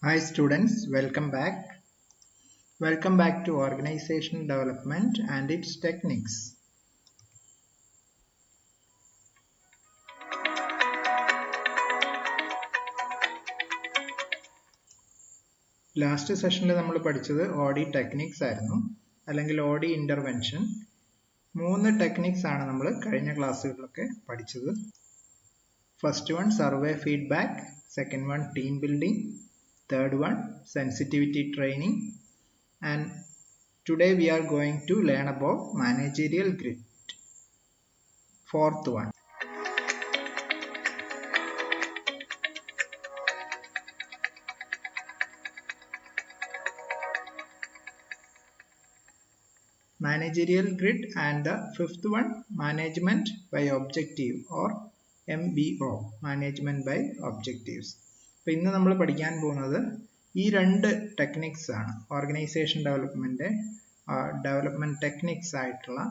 Hi students, welcome back. Welcome back to organization development and its techniques. Last session we studied OD techniques അല്ലെങ്കിൽ OD intervention. മൂന്ന് techniques ആണ് നമ്മൾ കഴിഞ്ഞ ക്ലാസ്സുകളിലൊക്കെ പഠിച്ചത്. First one survey feedback, second one team building, third one sensitivity training, and today we are going to learn about managerial grit. Fourth one. Managerial grit, and the fifth one management by objective or MBO, management by objectives. അപ്പോൾ ഇന്ന് നമ്മൾ പഠിക്കാൻ പോകുന്നത് ഈ രണ്ട് techniques ആണ്. Organisation development techniques ആയിട്ടുള്ള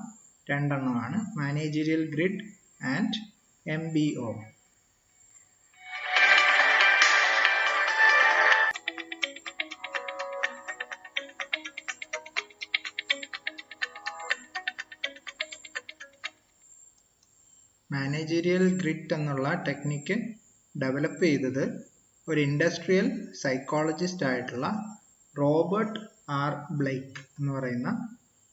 രണ്ടെണ്ണമാണ് managerial grid and MBO. Managerial grid എന്നുള്ള ടെക്നിക്ക് ഡെവലപ്പ് ചെയ്തത് ഒരു ഇൻഡസ്ട്രിയൽ സൈക്കോളജിസ്റ്റ് ആയിട്ടുള്ള റോബർട്ട് ആർ ബ്ലേക്ക് എന്ന് പറയുന്ന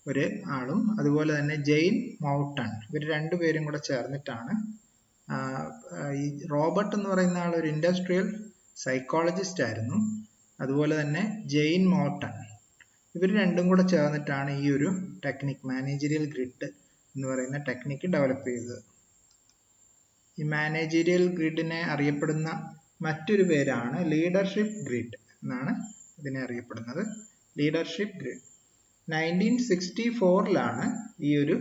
ഒരു ആളും അതുപോലെ തന്നെ ജെയിൻ മൗട്ടൺ, ഇവർ രണ്ടുപേരും കൂടെ ചേർന്നിട്ടാണ്. ഈ റോബർട്ട് എന്ന് പറയുന്ന ആൾ ഒരു ഇൻഡസ്ട്രിയൽ സൈക്കോളജിസ്റ്റ് ആയിരുന്നു. അതുപോലെ തന്നെ ജെയിൻ മൗട്ടൺ, ഇവർ രണ്ടും കൂടെ ചേർന്നിട്ടാണ് ഈ ഒരു ടെക്നിക്ക് മാനേജീരിയൽ ഗ്രിഡ് എന്ന് പറയുന്ന ടെക്നിക്ക് ഡെവലപ്പ് ചെയ്തത്. ഈ മാനേജീരിയൽ ഗ്രിഡിനെ അറിയപ്പെടുന്ന മറ്റൊരു പേരാണ് ലീഡർഷിപ്പ് ഗ്രിഡ് എന്നാണ് ഇതിനെ അറിയപ്പെടുന്നത്. ലീഡർഷിപ്പ് ഗ്രിഡ് 1964 ഈ ഒരു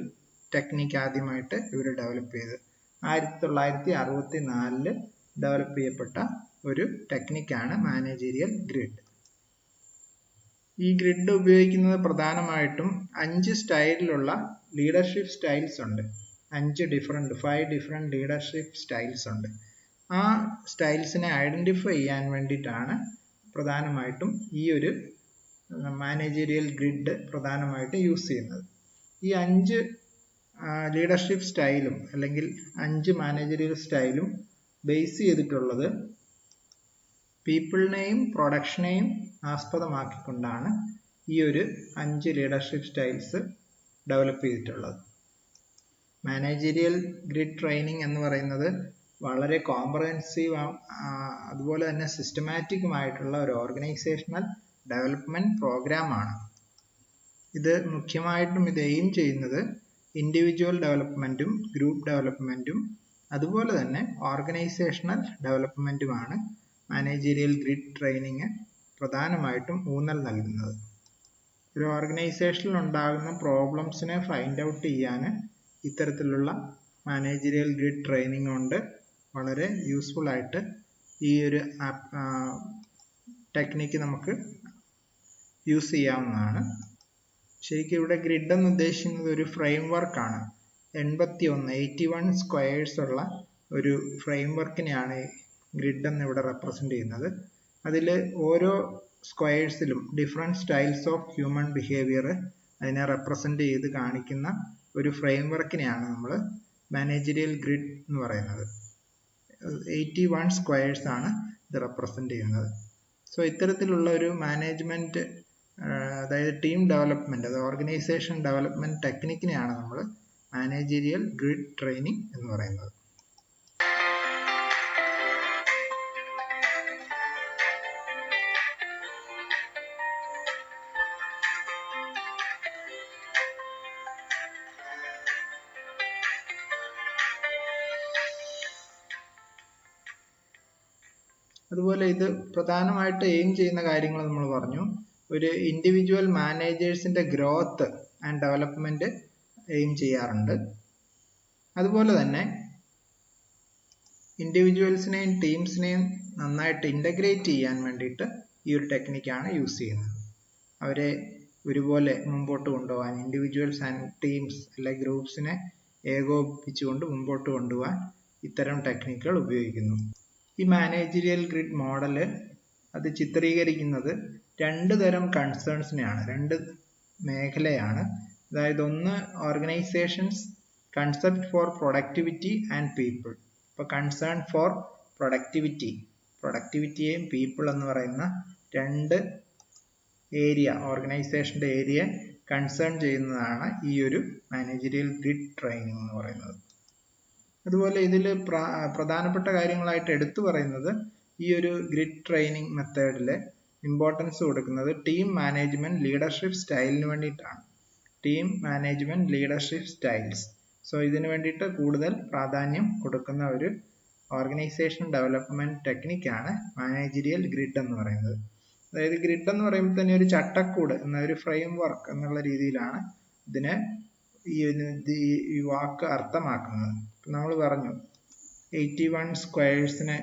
ടെക്നിക്ക് ആദ്യമായിട്ട് ഇവർ ഡെവലപ്പ് ചെയ്തത്. 1964 ഡെവലപ്പ് ചെയ്യപ്പെട്ട ഒരു ടെക്നിക്കാണ് മാനേജീരിയൽ ഗ്രിഡ്. ഈ ഗ്രിഡ് ഉപയോഗിക്കുന്നത് പ്രധാനമായിട്ടും 5 സ്റ്റൈലിലുള്ള ലീഡർഷിപ്പ് സ്റ്റൈൽസ് ഉണ്ട്. 5 ഡിഫറെന്റ് ലീഡർഷിപ്പ് സ്റ്റൈൽസ് ഉണ്ട്. ആ സ്റ്റൈൽസിനെ ഐഡന്റിഫൈ ചെയ്യാൻ വേണ്ടിയിട്ടാണ് പ്രധാനമായിട്ടും ഈ ഒരു മാനേജീരിയൽ ഗ്രിഡ് പ്രധാനമായിട്ട് യൂസ് ചെയ്യുന്നത്. ഈ 5 ലീഡർഷിപ്പ് സ്റ്റൈലും അല്ലെങ്കിൽ 5 മാനേജീരിയൽ സ്റ്റൈലും ബേസ് ചെയ്തിട്ടുള്ളത് പീപ്പിളിനെയും പ്രൊഡക്ഷനെയും ആസ്പദമാക്കിക്കൊണ്ടാണ് ഈ ഒരു 5 ലീഡർഷിപ്പ് സ്റ്റൈൽസ് ഡെവലപ്പ് ചെയ്തിട്ടുള്ളത്. മാനേജീരിയൽ ഗ്രിഡ് ട്രെയിനിങ് എന്ന് പറയുന്നത് വളരെ കോംപ്രഹെൻസീവ് അതുപോലെ തന്നെ സിസ്റ്റമാറ്റിക്കുമായിട്ടുള്ള ഒരു ഓർഗനൈസേഷണൽ ഡെവലപ്മെന്റ് പ്രോഗ്രാമാണ്. ഇത് മുഖ്യമായിട്ടും എയിം ചെയ്യുന്നത് ഇൻഡിവിജ്വൽ ഡെവലപ്മെന്റും ഗ്രൂപ്പ് ഡെവലപ്മെന്റും അതുപോലെ തന്നെ ഓർഗനൈസേഷണൽ ഡെവലപ്മെന്റുമാണ് മാനേജീരിയൽ ഗ്രിഡ് ട്രെയിനിങ് പ്രധാനമായിട്ടും ഊന്നൽ നൽകുന്നത്. ഒരു ഓർഗനൈസേഷനിൽ ഉണ്ടാകുന്ന പ്രോബ്ലംസിനെ ഫൈൻഡ് ഔട്ട് ചെയ്യാൻ ഇത്തരത്തിലുള്ള മാനേജീരിയൽ ഗ്രിഡ് ട്രെയിനിങ് കൊണ്ട് വളരെ യൂസ്ഫുൾ ആയിട്ട് ഈ ഒരു ടെക്നിക്ക് നമുക്ക് യൂസ് ചെയ്യാവുന്നതാണ്. ശരിക്കും ഇവിടെ ഗ്രിഡ് എന്ന് ഉദ്ദേശിക്കുന്നത് ഒരു ഫ്രെയിം വർക്കാണ്. 81 സ്ക്വയേഴ്സ് ഉള്ള ഒരു ഫ്രെയിം വർക്കിനെയാണ് ഗ്രിഡ് എന്ന് ഇവിടെ റെപ്രസെന്റ് ചെയ്യുന്നത്. അതിൽ ഓരോ സ്ക്വയേഴ്സിലും different styles of human behaviour അതിനെ റെപ്രസെന്റ് ചെയ്ത് കാണിക്കുന്ന ഒരു ഫ്രെയിം വർക്കിനെയാണ് നമ്മൾ മാനേജീരിയൽ ഗ്രിഡ് എന്ന് പറയുന്നത്. 81 സ്ക്വയേഴ്സ് ആണ് ഇത് റെപ്രസെന്റ് ചെയ്യുന്നത്. സോ ഇത്തരത്തിലുള്ള ഒരു മാനേജ്മെന്റ് അതായത് ടീം ഡെവലപ്മെന്റ്, അത് ഓർഗനൈസേഷൻ ഡെവലപ്മെന്റ് ടെക്നിക്കിനെയാണ് നമ്മൾ മാനേജീരിയൽ ഗ്രിഡ് ട്രെയിനിങ് എന്ന് പറയുന്നത്. അതുപോലെ ഇത് പ്രധാനമായിട്ട് എയിം ചെയ്യുന്ന കാര്യങ്ങൾ നമ്മൾ പറഞ്ഞു. ഒരു ഇൻഡിവിജ്വൽ മാനേജേഴ്സിന്റെ ഗ്രോത്ത് ആൻഡ് ഡെവലപ്മെന്റ് എയിം ചെയ്യാറുണ്ട്. അതുപോലെ തന്നെ ഇൻഡിവിജ്വൽസിനെയും ടീംസിനെയും നന്നായിട്ട് ഇന്റഗ്രേറ്റ് ചെയ്യാൻ വേണ്ടിയിട്ട് ഈ ഒരു ടെക്നിക്കാണ് യൂസ് ചെയ്യുന്നത്. അവരെ ഒരുപോലെ മുമ്പോട്ട് കൊണ്ടുപോകാൻ, ഇൻഡിവിജ്വൽസ് ആൻഡ് ടീംസ് അല്ലെ ഗ്രൂപ്പ്സിനെ ഏകോപിപ്പിച്ചുകൊണ്ട് മുമ്പോട്ട് കൊണ്ടുപോകാൻ ഇത്തരം ടെക്നിക്കുകൾ ഉപയോഗിക്കുന്നു. ഈ മാനേജീരിയൽ ഗ്രിഡ് മോഡല് അത് ചിത്രീകരിക്കുന്നത് രണ്ട് തരം കൺസേൺസിനെയാണ്, രണ്ട് മേഖലയാണ്. അതായത് ഒന്ന് organisations concept for productivity and people. ഇപ്പോൾ കൺസേൺ ഫോർ പ്രൊഡക്ടിവിറ്റിയെയും പീപ്പിൾ എന്ന് പറയുന്ന രണ്ട് ഏരിയ, ഓർഗനൈസേഷൻ്റെ ഏരിയ കൺസേൺ ചെയ്യുന്നതാണ് ഈ ഒരു മാനേജറിയൽ ഗ്രിഡ് ട്രെയിനിങ് എന്ന് പറയുന്നത്. അതുപോലെ ഇതിൽ പ്രധാനപ്പെട്ട കാര്യങ്ങളായിട്ട് എടുത്തു പറയുന്നത് ഈ ഒരു ഗ്രിഡ് ട്രെയിനിങ് മെത്തേഡിൽ ഇമ്പോർട്ടൻസ് കൊടുക്കുന്നത് ടീം മാനേജ്മെന്റ് ലീഡർഷിപ്പ് സ്റ്റൈലിന് വേണ്ടിയിട്ടാണ്. Team management leadership styles. So ഇതിനു വേണ്ടിയിട്ട് കൂടുതൽ പ്രാധാന്യം കൊടുക്കുന്ന ഒരു ഓർഗനൈസേഷൻ ഡെവലപ്മെന്റ് ടെക്നിക്കാണ് മാനേജറിയൽ ഗ്രിഡ് എന്ന് പറയുന്നത്. അതായത് ഗ്രിഡ് എന്ന് പറയുമ്പോൾ തന്നെ ഒരു ചട്ടക്കൂട് എന്ന ഒരു ഫ്രെയിം വർക്ക് എന്നുള്ള രീതിയിലാണ് ഇതിനെ ഈ വാക്ക് അർത്ഥമാക്കുന്നത്. നമ്മൾ പറഞ്ഞു 81 സ്ക്വയേഴ്സിനെ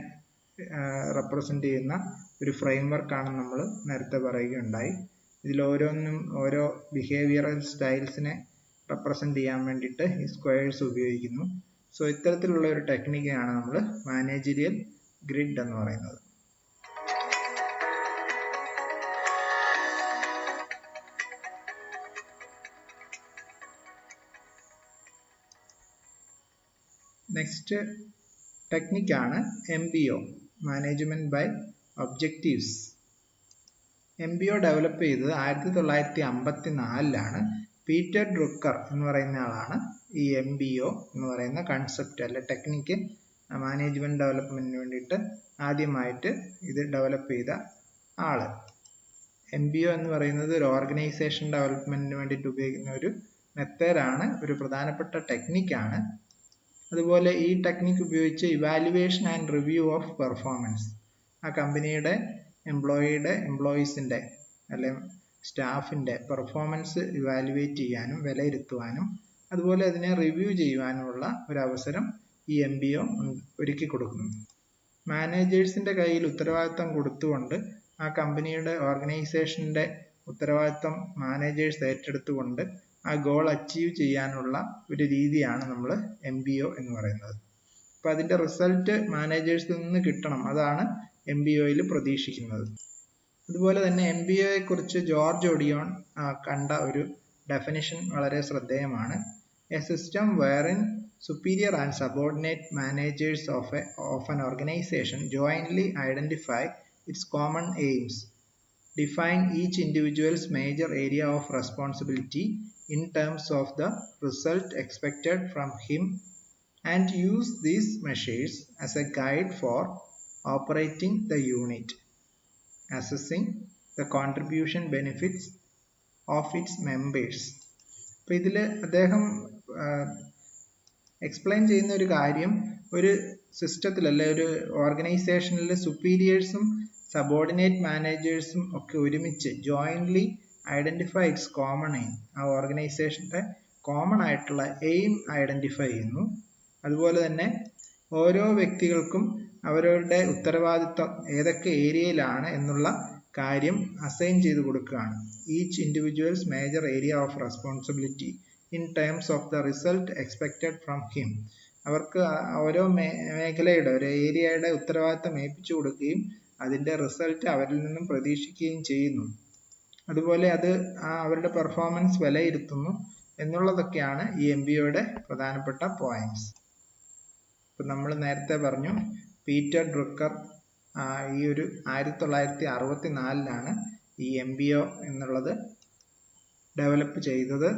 റെപ്രസെന്റ് ചെയ്യുന്ന ഒരു ഫ്രെയിം വർക്കാണ് നമ്മൾ നേരത്തെ പറയുകയുണ്ടായി. ഇതിൽ ഓരോന്നും ഓരോ ബിഹേവിയറൽ സ്റ്റൈൽസിനെ റെപ്രസെന്റ് ചെയ്യാൻ വേണ്ടിയിട്ട് ഈ സ്ക്വയേഴ്സ് ഉപയോഗിക്കുന്നു. സോ ഇത്തരത്തിലുള്ള ഒരു ടെക്നിക്കാണ് നമ്മൾ മാനേജറിയൽ ഗ്രിഡ് എന്ന് പറയുന്നത്. നെക്സ്റ്റ് ടെക്നിക്കാണ് MBO, management by objectives. MBO develop ചെയ്തത് 1954 പീറ്റർ ഡ്രുക്കർ എന്ന് പറയുന്ന ആളാണ് ഈ MBO എന്ന് പറയുന്ന കൺസെപ്റ്റ് അല്ലെ ടെക്നിക്ക് മാനേജ്മെന്റ് ഡെവലപ്മെന്റിന് വേണ്ടിയിട്ട് ആദ്യമായിട്ട് ഇത് ഡെവലപ്പ് ചെയ്ത ആള്. MBO എന്ന് പറയുന്നത് ഒരു ഓർഗനൈസേഷൻ ഡെവലപ്മെന്റിന് വേണ്ടിയിട്ട് ഉപയോഗിക്കുന്ന ഒരു മെത്തേഡാണ്, ഒരു പ്രധാനപ്പെട്ട ടെക്നിക്കാണ്. അതുപോലെ ഈ ടെക്നിക്ക് ഉപയോഗിച്ച് evaluation and review of performance, ആ കമ്പനിയുടെ എംപ്ലോയീസിൻ്റെ അല്ലെങ്കിൽ സ്റ്റാഫിൻ്റെ പെർഫോമൻസ് ഇവാലുവേറ്റ് ചെയ്യാനും വിലയിരുത്തുവാനും അതുപോലെ അതിനെ റിവ്യൂ ചെയ്യുവാനുമുള്ള ഒരു അവസരം ഈ MBO ഒരുക്കി കൊടുക്കുന്നു. മാനേജേഴ്സിൻ്റെ കയ്യിൽ ഉത്തരവാദിത്തം കൊടുത്തുകൊണ്ട് ആ കമ്പനിയുടെ ഓർഗനൈസേഷൻ്റെ ഉത്തരവാദിത്തം മാനേജേഴ്സ് ഏറ്റെടുത്തുകൊണ്ട് ആ ഗോൾ അച്ചീവ് ചെയ്യാനുള്ള ഒരു രീതിയാണ് നമ്മൾ MBO എന്ന് പറയുന്നത്. അപ്പോൾ അതിൻ്റെ റിസൾട്ട് മാനേജേഴ്സിൽ നിന്ന് കിട്ടണം, അതാണ് MBOയിൽ പ്രതീക്ഷിക്കുന്നത്. അതുപോലെ തന്നെ MBOയെ കുറിച്ച് ജോർജ് ഒഡിയോൺ കണ്ട ഒരു ഡെഫിനിഷൻ വളരെ ശ്രദ്ധേയമാണ്. A system wherein superior and subordinate managers of an organization jointly identify its common aims, define each individual's major area of responsibility in terms of the result expected from him, and use these measures as a guide for operating the unit, assessing the contribution benefits of its members. അപ്പോൾ ഇതിൽ അദ്ദേഹം explain ചെയ്യുന്ന ഒരു കാര്യം, ഒരു സിസ്റ്റത്തിൽ അല്ലെ ഒരു ഓർഗനൈസേഷനിൽ സുപ്പീരിയേഴ്സും സബോർഡിനേറ്റ് മാനേജേഴ്സും ഒക്കെ ഒരുമിച്ച് jointly identify it's common aim, ആ ഓർഗനൈസേഷൻ്റെ കോമൺ ആയിട്ടുള്ള എയിം ഐഡൻറ്റിഫൈ ചെയ്യുന്നു. അതുപോലെ തന്നെ ഓരോ വ്യക്തികൾക്കും അവരുടെ ഉത്തരവാദിത്വം ഏതൊക്കെ ഏരിയയിലാണ് എന്നുള്ള കാര്യം അസൈൻ ചെയ്ത് കൊടുക്കുകയാണ്. Each individuals major area of responsibility in terms of the result expected from him. അവർക്ക് ഓരോ മേഖലയുടെ ഒരു ഏരിയയുടെ ഉത്തരവാദിത്തം ഏൽപ്പിച്ചു കൊടുക്കുകയും അതിൻ്റെ റിസൾട്ട് അവരിൽ നിന്നും പ്രതീക്ഷിക്കുകയും ചെയ്യുന്നു. അതുപോലെ അത് അവരുടെ പെർഫോമൻസ് വിലയിരുത്തുന്നു എന്നുള്ളതൊക്കെയാണ് ഈ MBOയുടെ പ്രധാനപ്പെട്ട പോയിന്റ്സ്. ഇപ്പം നമ്മൾ നേരത്തെ പറഞ്ഞു പീറ്റർ ഡ്രുക്കർ ഈ ഒരു 1964 ഈ MBO എന്നുള്ളത് ഡെവലപ്പ് ചെയ്തത്.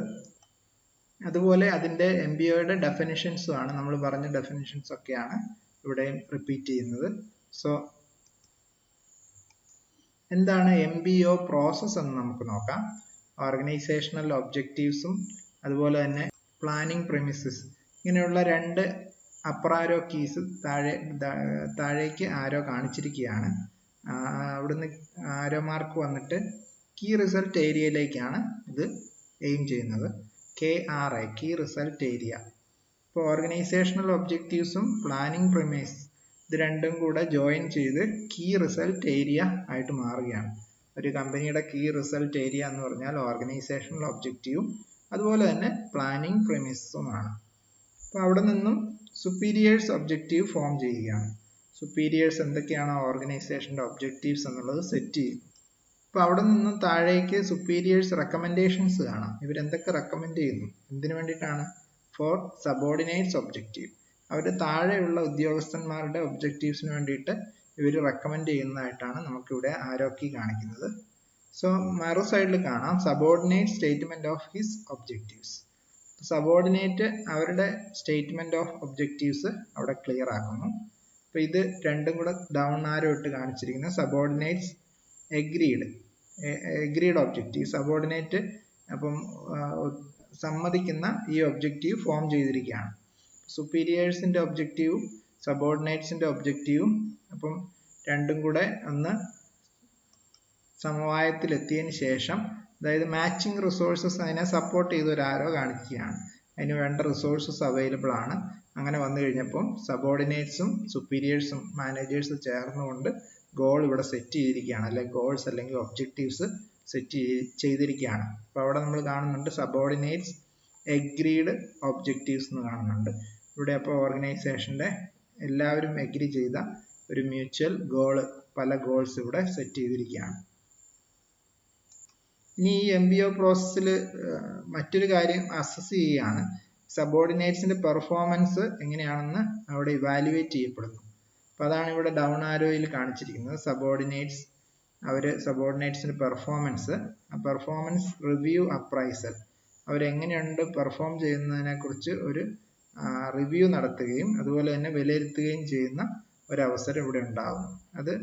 അതുപോലെ അതിൻ്റെ MBOയുടെ ഡെഫിനിഷൻസും ആണ്, നമ്മൾ പറഞ്ഞ ഡെഫിനിഷൻസ് ഒക്കെയാണ് ഇവിടെയും റിപ്പീറ്റ് ചെയ്യുന്നത്. സോ എന്താണ് MBO പ്രോസസ്സ് എന്ന് നമുക്ക് നോക്കാം. ഓർഗനൈസേഷണൽ ഒബ്ജക്റ്റീവ്സും അതുപോലെ തന്നെ പ്ലാനിങ് പ്രിമിസസ്, ഇങ്ങനെയുള്ള രണ്ട് അപ്പർ ആരോ കീസ് താഴേക്ക് ആരോ കാണിച്ചിരിക്കുകയാണ്. അവിടുന്ന് ആരോ മാർക്ക് വന്നിട്ട് കീ റിസൾട്ട് ഏരിയയിലേക്കാണ് ഇത് എയിം ചെയ്യുന്നത്. KRA key result area. ഇപ്പോൾ ഓർഗനൈസേഷണൽ ഒബ്ജക്റ്റീവ്സും പ്ലാനിങ് പ്രിമൈസ് ഇത് രണ്ടും കൂടെ ജോയിൻ ചെയ്ത് കീ റിസൾട്ട് ഏരിയ ആയിട്ട് മാറുകയാണ്. ഒരു കമ്പനിയുടെ കീ റിസൾട്ട് ഏരിയ എന്ന് പറഞ്ഞാൽ ഓർഗനൈസേഷണൽ ഒബ്ജക്റ്റീവും അതുപോലെ തന്നെ പ്ലാനിങ് പ്രിമിസുമാണ്. അപ്പോൾ അവിടെ നിന്നും സുപ്പീരിയേഴ്സ് ഒബ്ജക്റ്റീവ് ഫോം ചെയ്യുകയാണ്. സുപ്പീരിയേഴ്സ് എന്തൊക്കെയാണോ ഓർഗനൈസേഷൻ്റെ ഒബ്ജക്റ്റീവ്സ് എന്നുള്ളത് സെറ്റ് ചെയ്യും. അപ്പോൾ അവിടെ നിന്നും താഴേക്ക് സുപ്പീരിയേഴ്സ് റെക്കമെൻഡേഷൻസ് കാണാം. ഇവരെന്തൊക്കെ റെക്കമെൻഡ് ചെയ്യുന്നു, എന്തിനു വേണ്ടിയിട്ടാണ്? Four subordinates objective. അവർ താഴെയുള്ള ഉദ്യോഗസ്ഥന്മാരുടെ ഒബ്ജക്റ്റീവ്സിന് വേണ്ടിയിട്ട് ഇവർ റെക്കമെൻഡ് ചെയ്യുന്നതായിട്ടാണ് നമുക്കിവിടെ ആരോക്കി കാണിക്കുന്നത്. സോ മറു സൈഡിൽ കാണാം subordinate statement of his objectives. Subordinate അവരുടെ സ്റ്റേറ്റ്മെന്റ് ഓഫ് ഒബ്ജക്റ്റീവ്സ് അവിടെ ക്ലിയർ ആക്കുന്നു. അപ്പോൾ ഇത് രണ്ടും കൂടെ ഡൗൺ ആരോ ഇട്ട് കാണിച്ചിരിക്കുന്നത് സബോർഡിനേറ്റ്സ് എഗ്രീഡ് ഒബ്ജക്റ്റീവ്. സബോർഡിനേറ്റ് അപ്പം സമ്മതിക്കുന്ന ഈ ഒബ്ജക്റ്റീവ് ഫോം ചെയ്തിരിക്കുകയാണ്. സുപ്പീരിയേഴ്സിന്റെ ഒബ്ജക്റ്റീവും സബോർഡിനേറ്റ്സിന്റെ ഒബ്ജക്റ്റീവും അപ്പം രണ്ടും കൂടെ ഒന്ന് സമവായത്തിലെത്തിയതിന് ശേഷം, അതായത് മാച്ചിങ് റിസോഴ്സസ് അതിനെ സപ്പോർട്ട് ചെയ്ത് ഒരു ആരോ കാണിക്കുകയാണ്. അതിന് വേണ്ട റിസോഴ്സസ് അവൈലബിൾ ആണ്. അങ്ങനെ വന്നു കഴിഞ്ഞപ്പം സബോർഡിനേറ്റ്സും സുപ്പീരിയേഴ്സും മാനേജേഴ്സ് ചേർന്നുകൊണ്ട് ഗോൾ ഇവിടെ സെറ്റ് ചെയ്തിരിക്കുകയാണ്, അല്ലെങ്കിൽ ഗോൾസ് അല്ലെങ്കിൽ ഒബ്ജക്റ്റീവ്സ് സെറ്റ് ചെയ്തിരിക്കുകയാണ്. അപ്പോൾ അവിടെ നമ്മൾ കാണുന്നുണ്ട് സബോർഡിനേറ്റ്സ് എഗ്രീഡ് ഒബ്ജക്റ്റീവ്സ് എന്ന് കാണുന്നുണ്ട്. ഇവിടെ അപ്പോൾ ഓർഗനൈസേഷൻ്റെ എല്ലാവരും എഗ്രി ചെയ്ത ഒരു മ്യൂച്വൽ ഗോള്, പല ഗോൾസ് ഇവിടെ സെറ്റ് ചെയ്തിരിക്കുകയാണ്. ഇനി ഈ MBO പ്രോസസ്സിൽ മറ്റൊരു കാര്യം അസസ് ചെയ്യുകയാണ്. സബോർഡിനേറ്റ്സിന്റെ പെർഫോമൻസ് എങ്ങനെയാണെന്ന് അവിടെ ഇവാലുവേറ്റ് ചെയ്യപ്പെടുന്നു. അപ്പോൾ അതാണ് ഇവിടെ ഡൗൺ ആരോയിൽ കാണിച്ചിരിക്കുന്നത്. സബോർഡിനേറ്റ്സിന്റെ പെർഫോമൻസ്, പെർഫോമൻസ് റിവ്യൂ അപ്രൈസൽ, അവരെങ്ങനെയുണ്ട് പെർഫോം ചെയ്യുന്നതിനെ കുറിച്ച് ഒരു റിവ്യൂ നടത്തുകയും അതുപോലെ തന്നെ വിലയിരുത്തുകയും ചെയ്യുന്ന ഒരവസരം ഇവിടെ ഉണ്ടാകുന്നു. അത്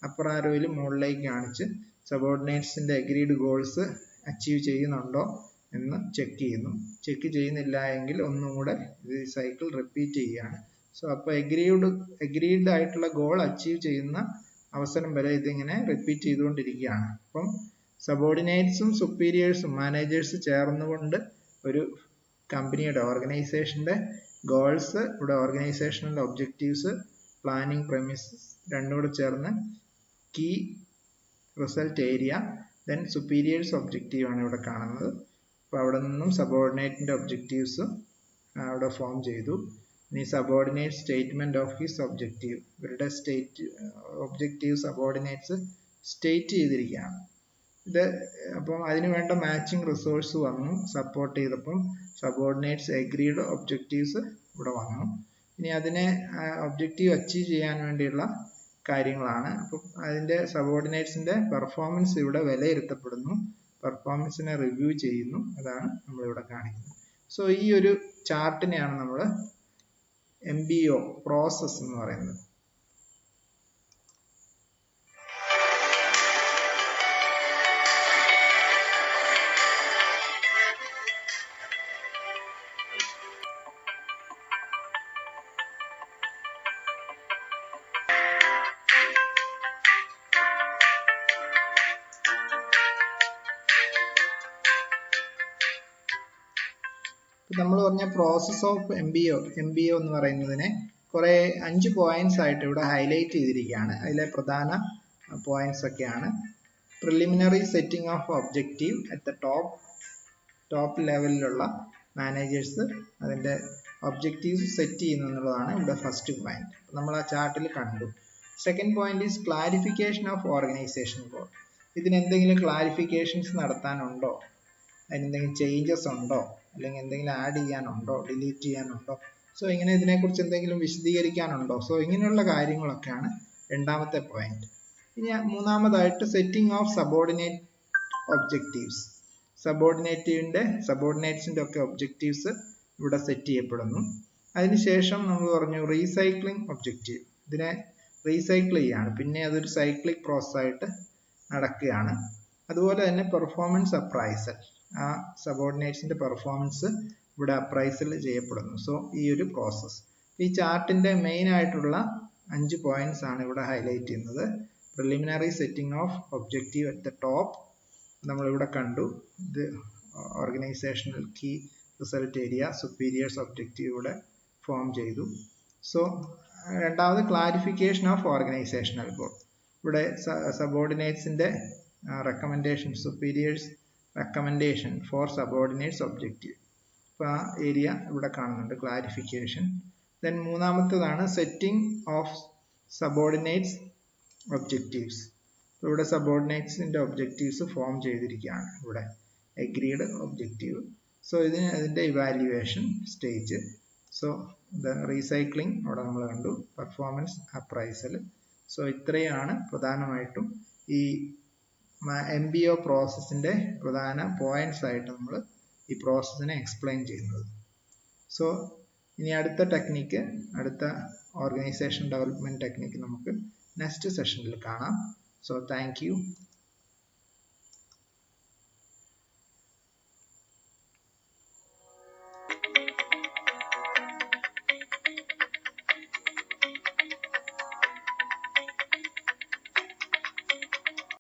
അപ്പർ ആരോയിൽ മുകളിലേക്ക് കാണിച്ച് സബോർഡിനേറ്റ്സിന്റെ അഗ്രീഡ് ഗോൾസ് അച്ചീവ് ചെയ്യുന്നുണ്ടോ എന്ന് ചെക്ക് ചെയ്യുന്നു. ചെക്ക് ചെയ്യുന്നില്ല എങ്കിൽ ഒന്നും കൂടെ ഇത് സൈക്കിൾ റിപ്പീറ്റ് ചെയ്യുകയാണ്. സോ അപ്പോൾ അഗ്രീഡ് ആയിട്ടുള്ള ഗോൾ അച്ചീവ് ചെയ്യുന്ന അവസരം വരെ ഇതിങ്ങനെ റിപ്പീറ്റ് ചെയ്തുകൊണ്ടിരിക്കുകയാണ്. അപ്പം സബോർഡിനേറ്റ്സും സുപ്പീരിയേഴ്സും മാനേജേഴ്സ് ചേർന്നുകൊണ്ട് ഒരു കമ്പനിയുടെ ഓർഗനൈസേഷന്റെ ഗോൾസ്, ഇവിടെ ഓർഗനൈസേഷണൽ ഒബ്ജക്റ്റീവ്സ്, പ്ലാനിങ് പ്രെമിസസ് രണ്ടും കൂടെ ചേർന്ന് key result area, then superiors objective ആണ് ഇവിടെ കാണുന്നത്. അപ്പോൾ അവിടെ നിന്നും സബോർഡിനേറ്റിന്റെ ഒബ്ജക്റ്റീവ്സ് അവിടെ ഫോം ചെയ്തു. ഇനി subordinate statement of his objective, ഇവരുടെ ഒബ്ജക്റ്റീവ് സബോർഡിനേറ്റ്സ് സ്റ്റേറ്റ് ചെയ്തിരിക്കുകയാണ്. ഇത് അപ്പം അതിന് വേണ്ട മാച്ചിങ് റിസോഴ്സ് വന്നു, സപ്പോർട്ട് ചെയ്തപ്പം സബോർഡിനേറ്റ്സ് അഗ്രീഡ് ഒബ്ജക്റ്റീവ്സ് ഇവിടെ വന്നു. ഇനി അതിനെ ഒബ്ജക്റ്റീവ് അച്ചീവ് ചെയ്യാൻ വേണ്ടിയുള്ള കാര്യങ്ങളാണ്. അപ്പം അതിൻ്റെ സബോർഡിനേറ്റ്സിന്റെ പെർഫോമൻസ് ഇവിടെ വിലയിരുത്തപ്പെടുന്നു, പെർഫോമൻസിനെ റിവ്യൂ ചെയ്യുന്നു. അതാണ് നമ്മളിവിടെ കാണിക്കുന്നത്. സോ ഈ ഒരു ചാർട്ടിനെയാണ് നമ്മൾ MBO പ്രോസസ് എന്ന് പറയുന്നത്. നമ്മൾ പറഞ്ഞ പ്രോസസ് ഓഫ് MBO എന്ന് പറയുന്നതിനെ കുറെ 5 പോയിന്റ്സ് ആയിട്ട് ഇവിടെ ഹൈലൈറ്റ് ചെയ്തിരിക്കുകയാണ്. അതിലെ പ്രധാന പോയിന്റ്സ് ഒക്കെയാണ്: preliminary setting of objective at the top ലെവലിലുള്ള മാനേജേഴ്സ് അതിൻ്റെ ഒബ്ജക്റ്റീവ്സ് സെറ്റ് ചെയ്യുന്നു എന്നുള്ളതാണ് ഇവിടെ ഫസ്റ്റ് പോയിന്റ്. നമ്മൾ ആ ചാർട്ടിൽ കണ്ടു. Second point is clarification of organisation goal. ഇതിനെന്തെങ്കിലും ക്ലാരിഫിക്കേഷൻസ് നടത്താനുണ്ടോ, അതിനെന്തെങ്കിലും ചേഞ്ചസ് ഉണ്ടോ, അല്ലെങ്കിൽ എന്തെങ്കിലും ആഡ് ചെയ്യാനുണ്ടോ, ഡിലീറ്റ് ചെയ്യാനുണ്ടോ, സോ ഇങ്ങനെ ഇതിനെക്കുറിച്ച് എന്തെങ്കിലും വിശദീകരിക്കാനുണ്ടോ, സോ ഇങ്ങനെയുള്ള കാര്യങ്ങളൊക്കെയാണ് രണ്ടാമത്തെ പോയിന്റ്. ഇനി മൂന്നാമതായിട്ട് സെറ്റിംഗ് ഓഫ് സബോർഡിനേറ്റ് ഒബ്ജക്റ്റീവ്സ്. സബോർഡിനേറ്റ്സിന്റെ ഒക്കെ ഒബ്ജക്റ്റീവ്സ് ഇവിടെ സെറ്റ് ചെയ്യപ്പെടുന്നു. അതിനുശേഷം നമ്മൾ പറഞ്ഞു റീസൈക്ലിംഗ് ഒബ്ജക്റ്റീവ്, ഇതിനെ റീസൈക്കിൾ ചെയ്യാണ്, പിന്നെ അതൊരു സൈക്ലിക് പ്രോസസ് ആയിട്ട് നടക്കുകയാണ്. അതുപോലെ തന്നെ പെർഫോമൻസ് അപ്രൈസൽ, ആ സബോർഡിനേറ്റ്സിന്റെ പെർഫോമൻസ് ഇവിടെ അപ്രൈസൽ ചെയ്യപ്പെടുന്നു. സോ ഈ ഒരു പ്രോസസ്, ഈ ചാർട്ടിന്റെ മെയിൻ ആയിട്ടുള്ള 5 പോയിന്റ്സ് ആണ് ഇവിടെ ഹൈലൈറ്റ് ചെയ്യുന്നത്. Preliminary setting of objective at the top നമ്മളിവിടെ കണ്ടു. ഇത് organisational key result area, superiors objective ഇവിടെ ഫോം ചെയ്തു. സോ രണ്ടാമത് ക്ലാരിഫിക്കേഷൻ ഓഫ് ഓർഗനൈസേഷണൽ ഗോൾ, ഇവിടെ സബോർഡിനേറ്റ്സിന്റെ recommendation, superiors recommendation for subordinates objective, അപ്പോൾ ആ ഏരിയ ഇവിടെ കാണുന്നുണ്ട്, ക്ലാരിഫിക്കേഷൻ. ദെൻ മൂന്നാമത്തേതാണ് സെറ്റിംഗ് ഓഫ് സബോർഡിനേറ്റ്സ് ഒബ്ജക്റ്റീവ്സ്. ഇവിടെ സബോർഡിനേറ്റ്സിൻ്റെ ഒബ്ജക്റ്റീവ്സ് ഫോം ചെയ്തിരിക്കുകയാണ്. ഇവിടെ എഗ്രീഡ് ഒബ്ജക്റ്റീവ്. സോ ഇതിൻ്റെ ഇവാലുവേഷൻ സ്റ്റേജ്. സോ റീസൈക്ലിംഗ് അവിടെ നമ്മൾ കണ്ടു, പെർഫോമൻസ് അപ്രൈസൽ. സോ ഇത്രയാണ് പ്രധാനമായിട്ടും ഈ MBO പ്രോസസ്സിൻ്റെ പ്രധാന പോയിന്റ്സ് ആയിട്ട് നമ്മൾ ഈ പ്രോസസ്സിനെ എക്സ്പ്ലെയിൻ ചെയ്യുന്നത്. സോ ഇനി അടുത്ത ടെക്നിക്ക്, അടുത്ത ഓർഗനൈസേഷൻ ഡെവലപ്മെൻറ്റ് ടെക്നിക്ക് നമുക്ക് നെക്സ്റ്റ് സെഷനിൽ കാണാം. So thank you.